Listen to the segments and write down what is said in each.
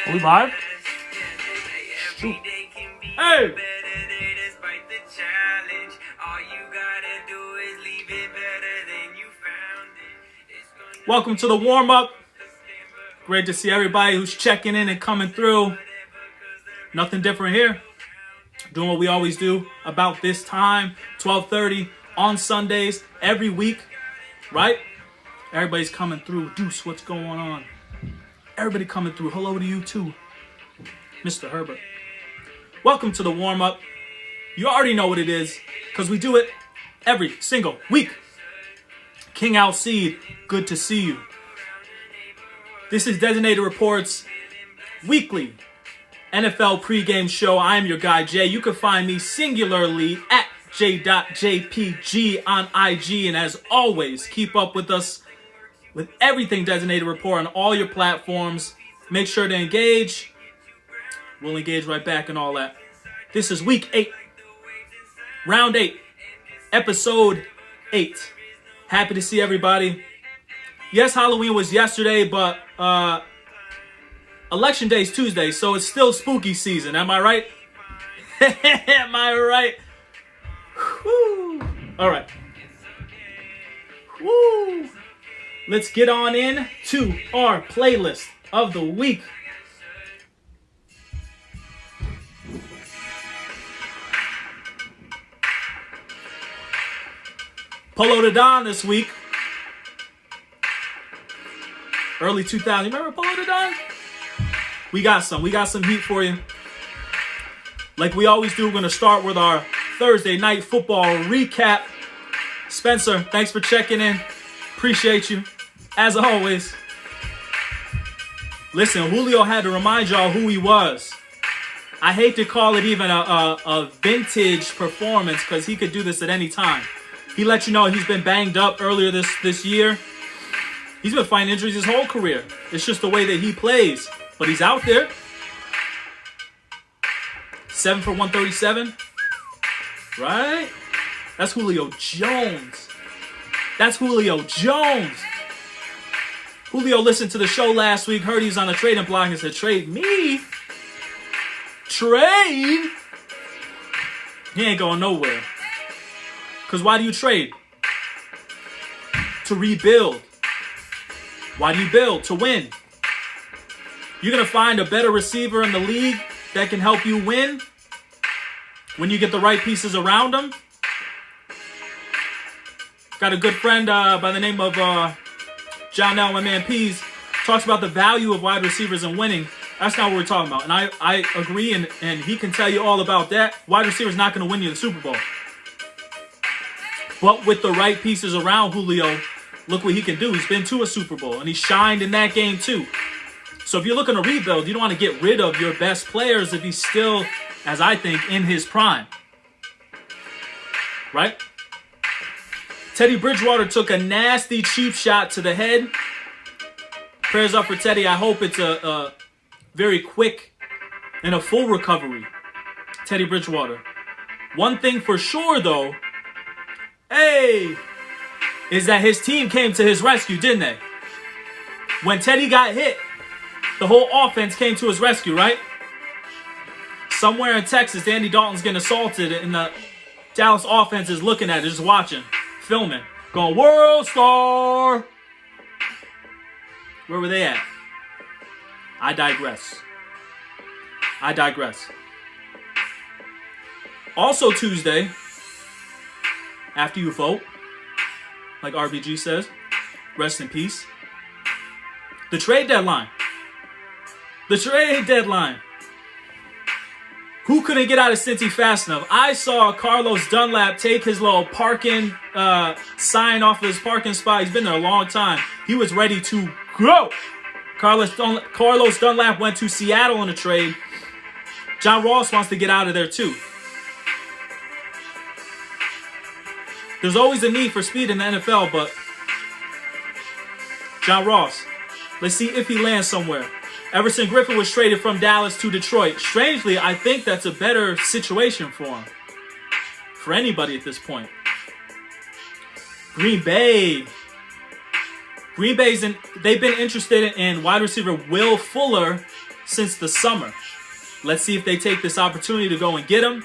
Are we live? Shoot. Hey! Welcome to the warm-up. Great to see everybody who's checking in and coming through. Nothing different here. Doing what we always do about this time, 12:30 on Sundays every week, right? Everybody's coming through. Deuce, what's going on? Everybody coming through. Hello to you too, Mr. Herbert. Welcome to the warm-up. You already know what it is because we do it every single week. King Alcide, good to see you. This is Designated Reports weekly NFL pregame show. I'm your guy, Jay. You can find me singularly at j.jpg on IG. And as always, keep up with us with everything Designated Report on all your platforms. Make sure to engage. We'll engage right back and all that. This is week 8, round 8, episode 8. Happy to see everybody. Yes, Halloween was yesterday, but Election Day is Tuesday, so it's still spooky season. Am I right? Am I right? Woo. All right. Woo. Let's get on in to our playlist of the week. Polo de Don this week. Early 2000. You remember Polo de Don? We got some heat for you. Like we always do, we're going to start with our Thursday night football recap. Spencer, thanks for checking in. Appreciate you, as always. Listen, Julio had to remind y'all who he was. I hate to call it even a vintage performance because he could do this at any time. He let you know he's been banged up earlier this year. He's been fighting injuries his whole career. It's just the way that he plays. But he's out there. 7 for 137. Right? That's Julio Jones. That's Julio Jones. Julio listened to the show last week, heard he was on a trading block and said, trade me? Trade? He ain't going nowhere. Because why do you trade? To rebuild. Why do you build? To win. You're going to find a better receiver in the league that can help you win when you get the right pieces around him. Got a good friend by the name of John L, my man Pease, talks about the value of wide receivers and winning. That's not what we're talking about. And I agree, and he can tell you all about that. Wide receiver's not going to win you the Super Bowl. But with the right pieces around Julio, look what he can do. He's been to a Super Bowl, and he shined in that game too. So if you're looking to rebuild, you don't want to get rid of your best players if he's still, as I think, in his prime. Right? Teddy Bridgewater took a nasty cheap shot to the head. Prayers up for Teddy. I hope it's a very quick and a full recovery. Teddy Bridgewater. One thing for sure, though, is that his team came to his rescue, didn't they? When Teddy got hit, the whole offense came to his rescue, right? Somewhere in Texas, Andy Dalton's getting assaulted, and the Dallas offense is looking at it, just watching, filming, going, World Star! Where were they at? I digress. Also Tuesday, after you vote, like RBG says, rest in peace. The trade deadline. Who couldn't get out of Cincy fast enough? I saw Carlos Dunlap take his little parking sign off of his parking spot. He's been there a long time. He was ready to go. Carlos Dunlap went to Seattle in a trade. John Ross wants to get out of there too. There's always a need for speed in the NFL, but John Ross, let's see if he lands somewhere. Everson Griffin was traded from Dallas to Detroit. Strangely, I think that's a better situation for him. For anybody at this point. Green Bay. They've been interested in wide receiver Will Fuller since the summer. Let's see if they take this opportunity to go and get him.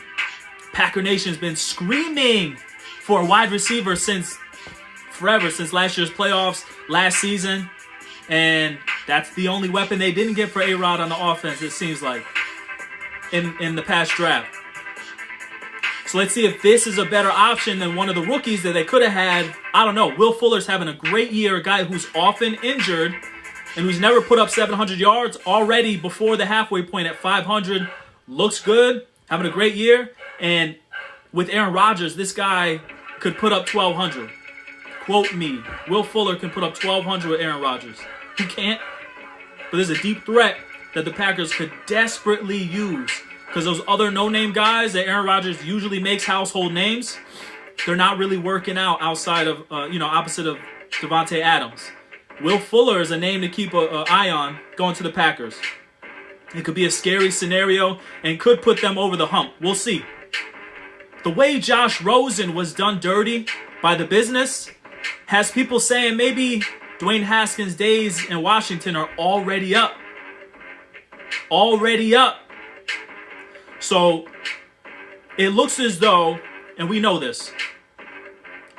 Packer Nation's been screaming for a wide receiver since last year's playoffs, last season. And that's the only weapon they didn't get for A-Rod on the offense, it seems like, in the past draft. So let's see if this is a better option than one of the rookies that they could have had. I don't know. Will Fuller's having a great year, a guy who's often injured and who's never put up 700 yards, already before the halfway point at 500. Looks good, having a great year. And with Aaron Rodgers, this guy could put up 1,200. Quote me, Will Fuller can put up 1,200 with Aaron Rodgers. He can't. But there's a deep threat that the Packers could desperately use. Because those other no-name guys that Aaron Rodgers usually makes household names, they're not really working out outside of, opposite of Devontae Adams. Will Fuller is a name to keep an eye on going to the Packers. It could be a scary scenario and could put them over the hump. We'll see. The way Josh Rosen was done dirty by the business has people saying maybe Dwayne Haskins' days in Washington are already up. Already up. So it looks as though, and we know this,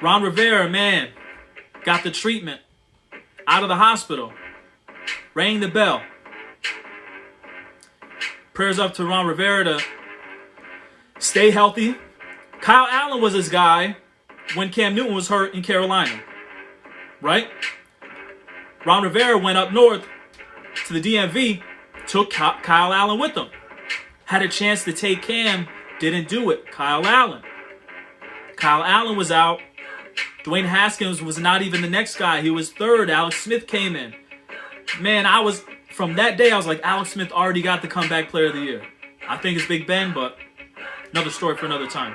Ron Rivera, man, got the treatment out of the hospital, rang the bell. Prayers up to Ron Rivera to stay healthy. Kyle Allen was his guy when Cam Newton was hurt in Carolina, right? Ron Rivera went up north to the DMV, took Kyle Allen with him. Had a chance to take Cam, didn't do it. Kyle Allen. Kyle Allen was out. Dwayne Haskins was not even the next guy. He was third. Alex Smith came in. Man, from that day, I was like, Alex Smith already got the comeback player of the year. I think it's Big Ben, but another story for another time.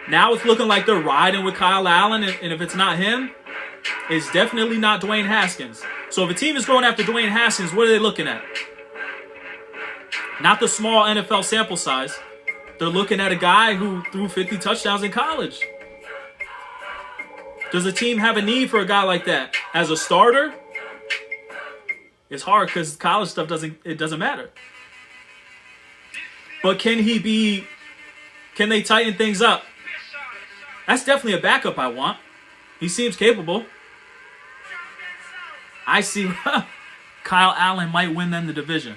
Now it's looking like they're riding with Kyle Allen, and if it's not him, it's definitely not Dwayne Haskins. So if a team is going after Dwayne Haskins, what are they looking at? Not the small NFL sample size. They're looking at a guy who threw 50 touchdowns in college. Does a team have a need for a guy like that? As a starter, it's hard because college stuff doesn't matter. But can they tighten things up? That's definitely a backup I want. He seems capable. I see Kyle Allen might win them the division.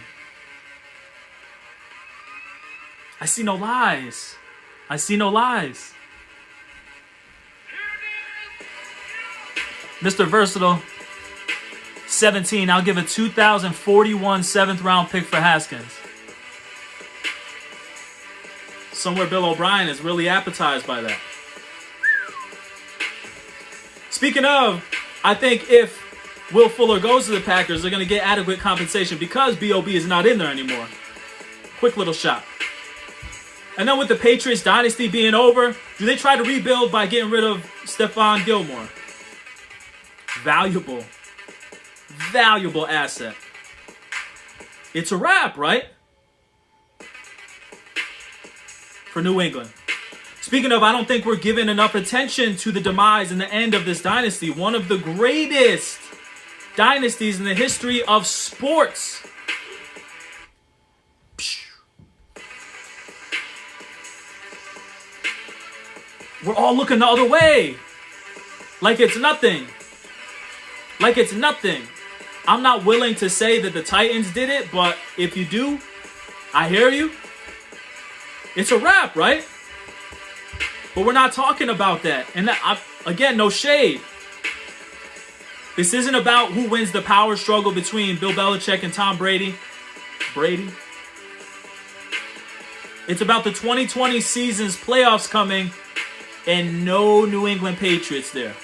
I see no lies. I see no lies. Mr. Versatile, 17. I'll give a 2041 7th round pick for Haskins. Somewhere Bill O'Brien is really appetized by that. Speaking of, I think if Will Fuller goes to the Packers, they're going to get adequate compensation because B.O.B. is not in there anymore. Quick little shot. And then with the Patriots dynasty being over, do they try to rebuild by getting rid of Stephon Gilmore? Valuable asset. It's a wrap, right? For New England. Speaking of, I don't think we're giving enough attention to the demise and the end of this dynasty. One of the greatest dynasties in the history of sports. We're all looking the other way. Like it's nothing. Like it's nothing. I'm not willing to say that the Titans did it, but if you do, I hear you. It's a wrap, right? But we're not talking about that. And again, no shade. This isn't about who wins the power struggle between Bill Belichick and Tom Brady. It's about the 2020 season's playoffs coming and no New England Patriots there.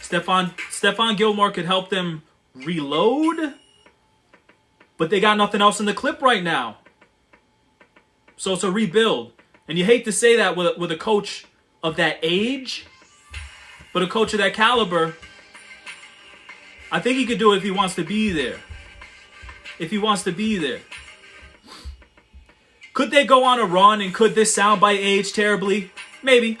Stephon Gilmore could help them reload, but they got nothing else in the clip right now. So it's a rebuild. And you hate to say that with a coach of that age, but a coach of that caliber, I think he could do it if he wants to be there. If he wants to be there. Could they go on a run and could this soundbite age terribly? Maybe.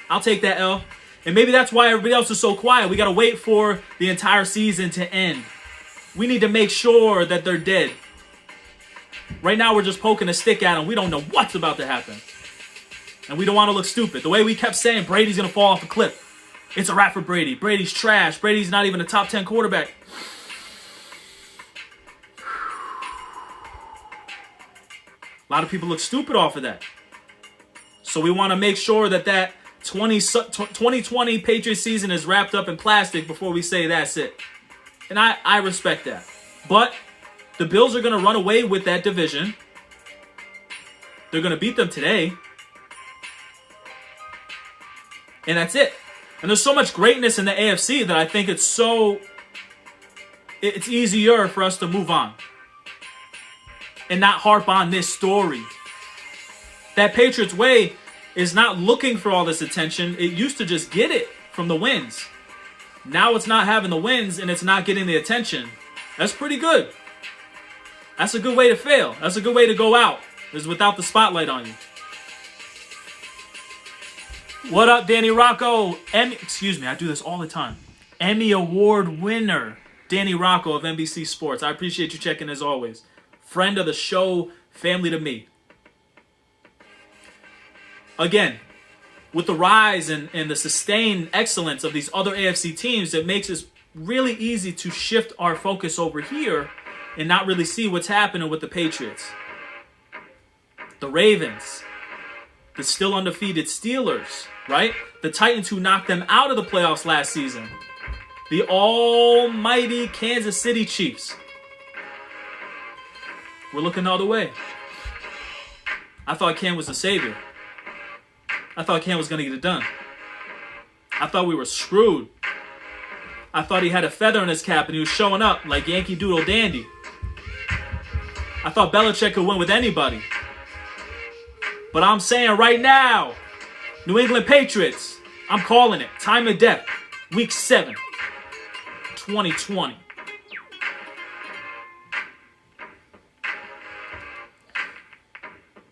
I'll take that L. And maybe that's why everybody else is so quiet. We got to wait for the entire season to end. We need to make sure that they're dead. Right now, we're just poking a stick at them. We don't know what's about to happen. And we don't want to look stupid. The way we kept saying Brady's going to fall off a cliff. It's a wrap for Brady. Brady's trash. Brady's not even a top 10 quarterback. A lot of people look stupid off of that. So we want to make sure that 2020 Patriots season is wrapped up in plastic before we say that's it. And I respect that. But the Bills are going to run away with that division. They're going to beat them today. And that's it. And there's so much greatness in the AFC that I think it's easier for us to move on. And not harp on this story. That Patriots way is not looking for all this attention. It used to just get it from the wins. Now it's not having the wins and it's not getting the attention. That's pretty good. That's a good way to fail. That's a good way to go out, is without the spotlight on you. What up, Danny Rocco? Excuse me, I do this all the time. Emmy Award winner, Danny Rocco of NBC Sports. I appreciate you checking as always. Friend of the show, family to me. Again, with the rise and the sustained excellence of these other AFC teams, it makes it really easy to shift our focus over here and not really see what's happening with the Patriots. The Ravens, the still undefeated Steelers, right? The Titans who knocked them out of the playoffs last season. The almighty Kansas City Chiefs. We're looking the other way. I thought Cam was the savior. I thought Cam was going to get it done. I thought we were screwed. I thought he had a feather in his cap and he was showing up like Yankee Doodle Dandy. I thought Belichick could win with anybody. But I'm saying right now, New England Patriots, I'm calling it. Time of death. Week 7, 2020.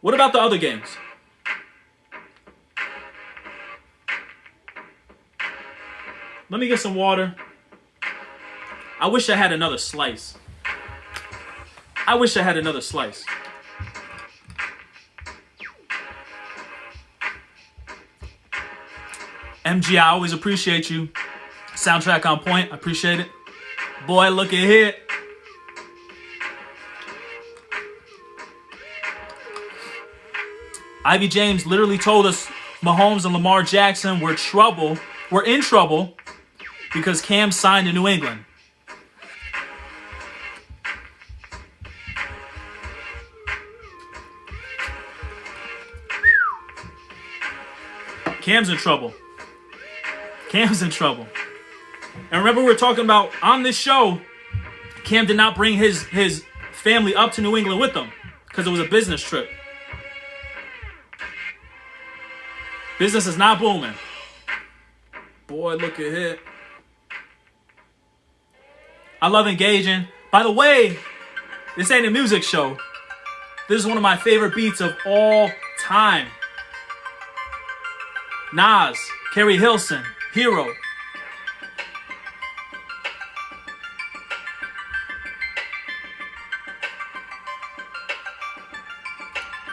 What about the other games? Let me get some water. I wish I had another slice. MG, I always appreciate you. Soundtrack on point. I appreciate it. Boy, look at here. Ivy James literally told us Mahomes and Lamar Jackson were in trouble because Cam signed in New England. Cam's in trouble. And remember we were talking about on this show, Cam did not bring his family up to New England with him because it was a business trip. Business is not booming. Boy, look at it. I love engaging. By the way, this ain't a music show. This is one of my favorite beats of all time. Nas, Kerry Hilson, Hero.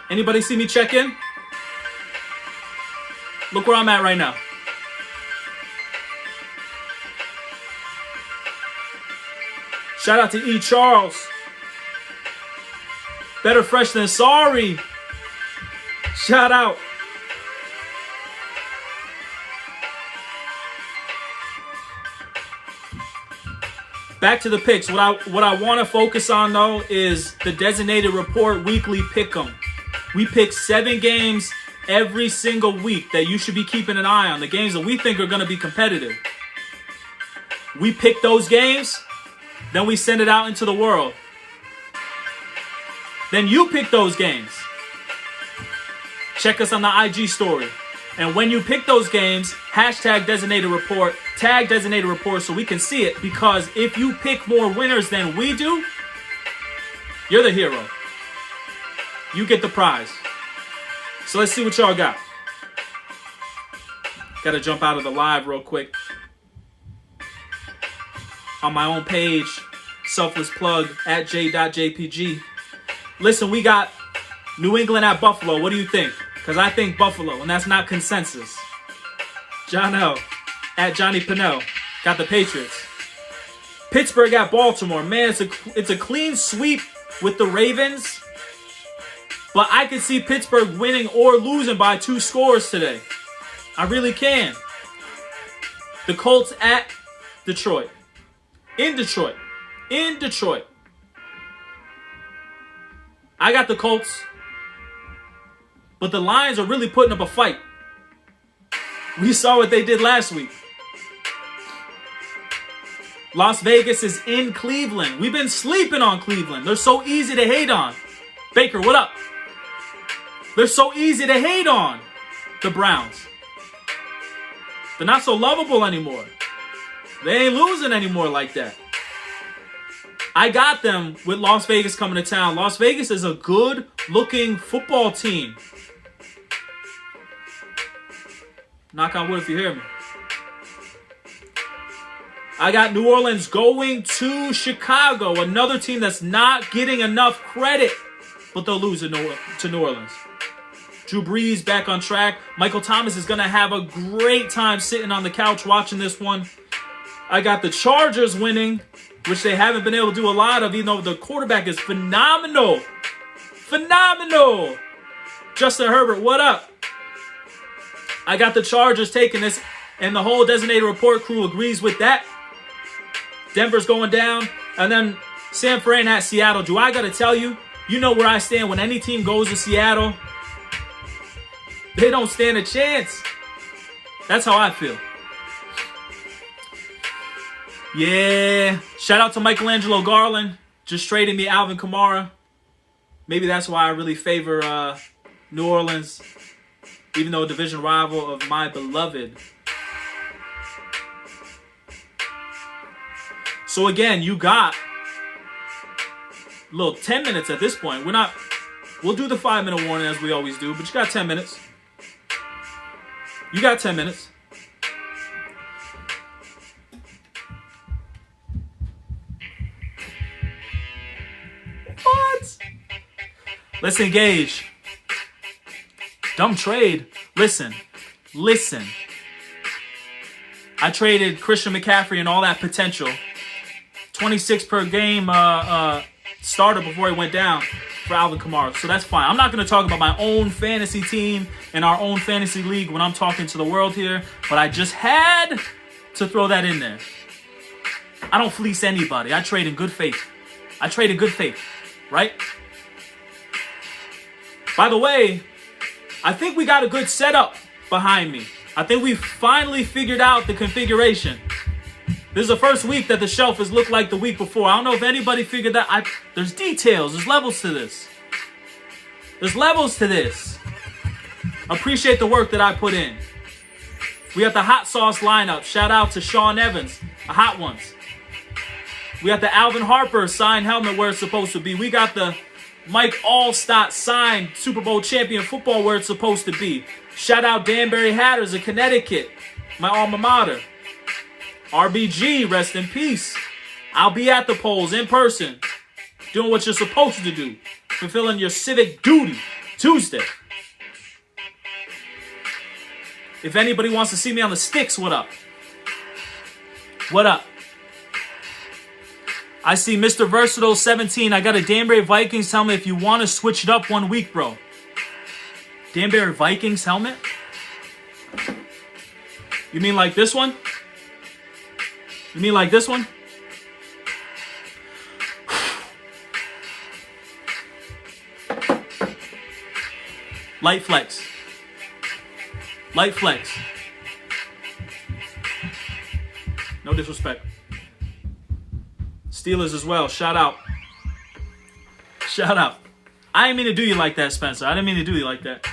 Anybody see me check in? Look where I'm at right now. Shout out to E. Charles. Better fresh than sorry. Shout out. Back to the picks. What I want to focus on, though, is the Designated Report Weekly Pick'em. We pick 7 games every single week that you should be keeping an eye on. The games that we think are going to be competitive. We pick those games, then we send it out into the world. Then you pick those games. Check us on the IG story. And when you pick those games, hashtag Designated Report, tag Designated Report so we can see it. Because if you pick more winners than we do, you're the hero. You get the prize. So let's see what y'all got. Got to jump out of the live real quick. On my own page, selfless plug at j.jpg. Listen, we got New England at Buffalo. What do you think? Because I think Buffalo, and that's not consensus. John L. at Johnny Pinnell got the Patriots. Pittsburgh at Baltimore. Man, it's a clean sweep with the Ravens. But I could see Pittsburgh winning or losing by 2 scores today. I really can. The Colts at Detroit. In Detroit. I got the Colts. But the Lions are really putting up a fight. We saw what they did last week. Las Vegas is in Cleveland. We've been sleeping on Cleveland. They're so easy to hate on. Baker, what up? They're so easy to hate on. The Browns. They're not so lovable anymore. They ain't losing anymore like that. I got them with Las Vegas coming to town. Las Vegas is a good-looking football team. Knock on wood if you hear me. I got New Orleans going to Chicago, another team that's not getting enough credit, but they'll lose to New Orleans. Drew Brees back on track. Michael Thomas is going to have a great time sitting on the couch watching this one. I got the Chargers winning, which they haven't been able to do a lot of, even though the quarterback is phenomenal. Phenomenal. Justin Herbert, what up? I got the Chargers taking this, and the whole designated report crew agrees with that. Denver's going down, and then San Fran at Seattle. Do I got to tell you, you know where I stand when any team goes to Seattle? They don't stand a chance. That's how I feel. Yeah. Shout out to Michelangelo Garland. Just traded me Alvin Kamara. Maybe that's why I really favor New Orleans, even though a division rival of my beloved. So again, you got a little 10 minutes at this point. We'll do the 5-minute warning as we always do, but you got 10 minutes. You got 10 minutes. What? Let's engage. Dumb trade. Listen. I traded Christian McCaffrey and all that potential. 26 per game starter before he went down for Alvin Kamara. So that's fine. I'm not going to talk about my own fantasy team and our own fantasy league when I'm talking to the world here. But I just had to throw that in there. I don't fleece anybody. I trade in good faith. Right? By the way, I think we got a good setup behind me. I think we finally figured out the configuration. This is the first week that the shelf has looked like the week before. I don't know if anybody figured that. There's details. There's levels to this. Appreciate the work that I put in. We got the hot sauce lineup. Shout out to Sean Evans. The hot ones. We got the Alvin Harper signed helmet where it's supposed to be. We got the Mike Allstott signed Super Bowl champion football where it's supposed to be. Shout out Danbury Hatters of Connecticut. My alma mater. RBG, rest in peace. I'll be at the polls in person, doing what you're supposed to do, fulfilling your civic duty Tuesday. If anybody wants to see me on the sticks, what up? What up? I see Mr. Versatile 17. I got a Danbury Vikings helmet if you want to switch it up 1 week, bro. Danbury Vikings helmet? You mean like this one? Light flex. No disrespect. Steelers as well. Shout out. I didn't mean to do you like that, Spencer. I didn't mean to do you like that.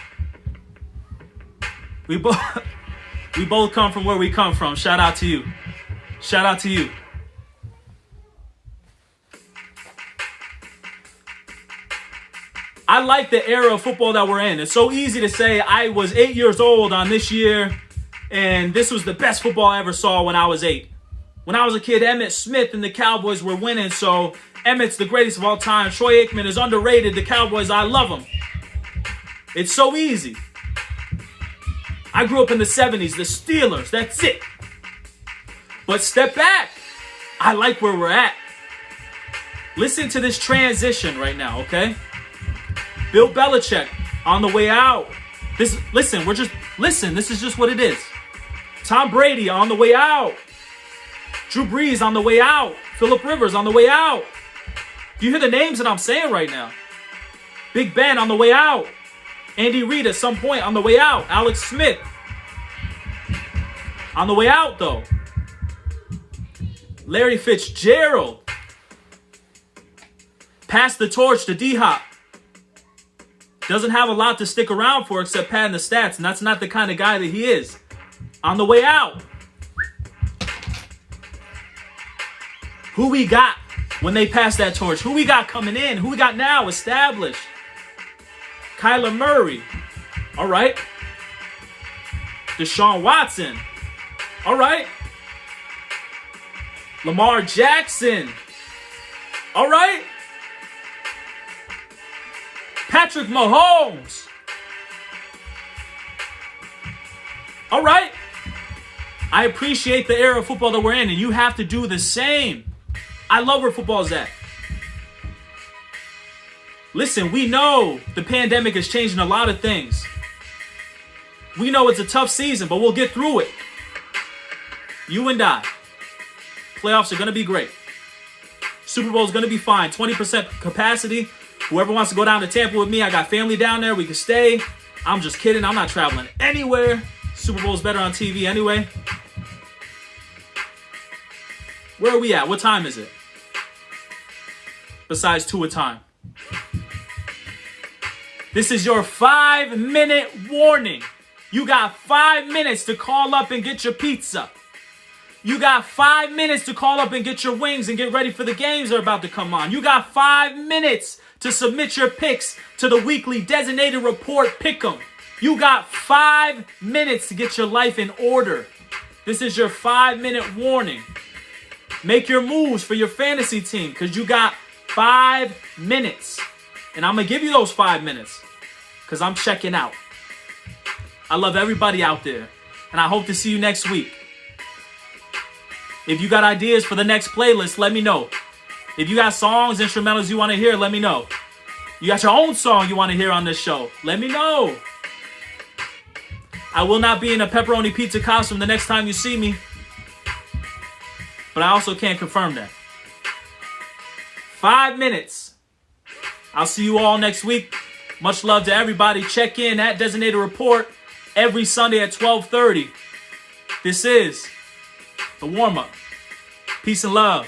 We both come from where we come from. Shout out to you. I like the era of football that we're in. It's so easy to say I was 8 years old on this year And this was the best football I ever saw when I was 8. When I was a kid, Emmitt Smith and the Cowboys were winning, so Emmitt's the greatest of all time. Troy Aikman is underrated. The Cowboys, I love them. It's so easy. I grew up in the 70s, the Steelers, that's it. But step back. I like where we're at. Listen to this transition right now, okay? Bill Belichick on the way out. This is just what it is. Tom Brady on the way out. Drew Brees on the way out. Phillip Rivers on the way out. Do you hear the names that I'm saying right now? Big Ben on the way out. Andy Reid at some point on the way out. Alex Smith on the way out, though. Larry Fitzgerald passed the torch to D-Hop. Doesn't have a lot to stick around for except padding the stats, and that's not the kind of guy that he is. On the way out. Who we got when they pass that torch? Who we got coming in? Who we got now established? Kyler Murray. All right. Deshaun Watson. All right. Lamar Jackson. All right. Patrick Mahomes. All right. I appreciate the era of football that we're in, and you have to do the same. I love where football's at. Listen, we know the pandemic is changing a lot of things. We know it's a tough season, but we'll get through it. You and I. Playoffs are going to be great. Super Bowl is going to be fine. 20% capacity. Whoever wants to go down to Tampa with me, I got family down there. We can stay. I'm just kidding. I'm not traveling anywhere. Super Bowl is better on TV anyway. Where are we at? What time is it? Besides 2 a time. This is your 5-minute warning. You got 5 minutes to call up and get your pizza. You got 5 minutes to call up and get your wings and get ready for the games that are about to come on. You got 5 minutes to submit your picks to the weekly designated report Pick'em. You got 5 minutes to get your life in order. This is your 5-minute warning. Make your moves for your fantasy team because you got 5 minutes. And I'm going to give you those 5 minutes because I'm checking out. I love everybody out there. And I hope to see you next week. If you got ideas for the next playlist, let me know. If you got songs, instrumentals you want to hear, let me know. You got your own song you want to hear on this show, let me know. I will not be in a pepperoni pizza costume the next time you see me. But I also can't confirm that. 5 minutes. I'll see you all next week. Much love to everybody. Check in at Designated Report every Sunday at 12:30. This is the warm-up. Peace and love.